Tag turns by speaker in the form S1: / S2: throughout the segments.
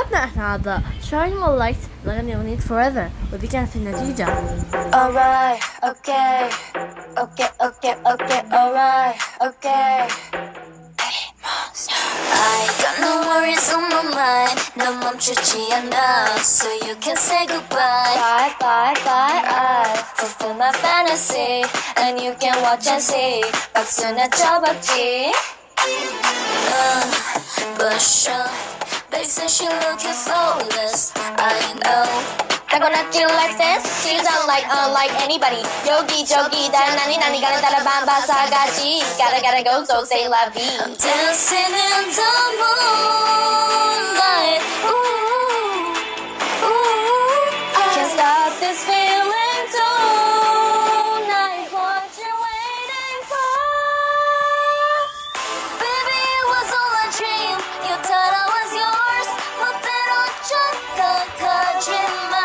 S1: رجعنا احنا أعضاء شارين Moonlight نغني اغنية فوريفر ودي كانت النتيجة.
S2: Alright, okay, okay, okay, okay, alright, okay. Hey, Monster. I got no worries on my mind. 넌 멈추지 않아, so you can say goodbye. Bye, bye, bye. I fulfill my fantasy, and you can watch and see. 박수나 쳐봤지. But sure, they say she looking flawless. I know. I'm gonna do like this. She's not like anybody. 여기저기 다른 나니 가는 따라 반바사가지. Gotta go, so say la vie. I'm dancing in the moonlight. Ooh, ooh. I can't stop this feeling tonight. What you waiting for? Baby, it was all a dream. You thought I was yours. 멋대로 착각하지마.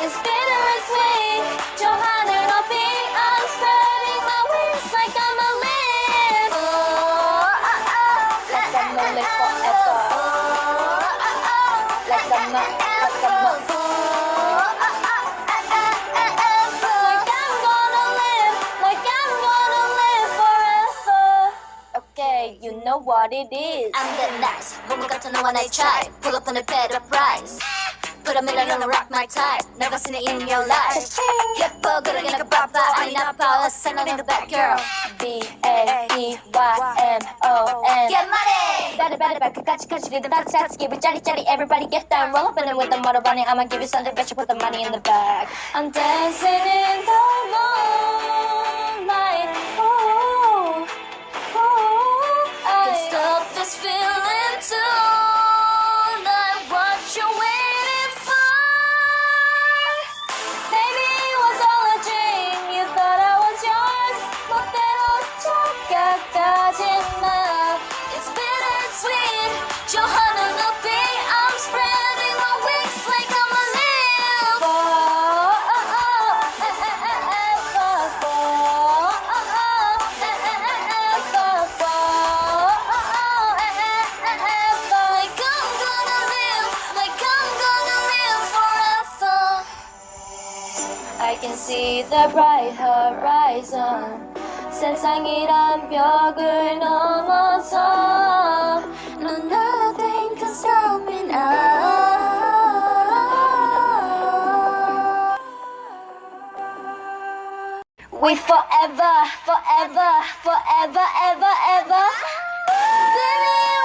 S2: It's bitter and sweet. 저 하늘 높이 I'm spreading my wings like I'm a leaf. Like I'm a leaf forever. Like I'm a Like I'm gonna live. Like I'm gonna live forever. Okay, you know what it is. I'm that nice. 몸 같은 너와 나의 try. Pull up on a better price. Put a million on a rock my type. Never seen it in your life. 예뻐 그러긴 like a papa. 아니 나빠. Let's send in the back girl. BABYMON. Get money. Better 끝까지 리듬 따뜻 give it 짜리 everybody get down. Roll up in it with the motor bunny. I'ma give you something bet you put the money in the bag. I'm dancing in the moonlight. Ooh, ooh. I can't stop this feeling tonight. What you waiting for? Baby, it was all a dream. You thought I was yours. 멋대로 착각하지마. It's bittersweet. 저 하늘 높이 I'm spreading my wings like I'm a leaf. Like I'm gonna live forever. I can see the bright horizon. 세상이란 벽을 넘어서 No, nothing can stop me now. We forever, ever. Baby,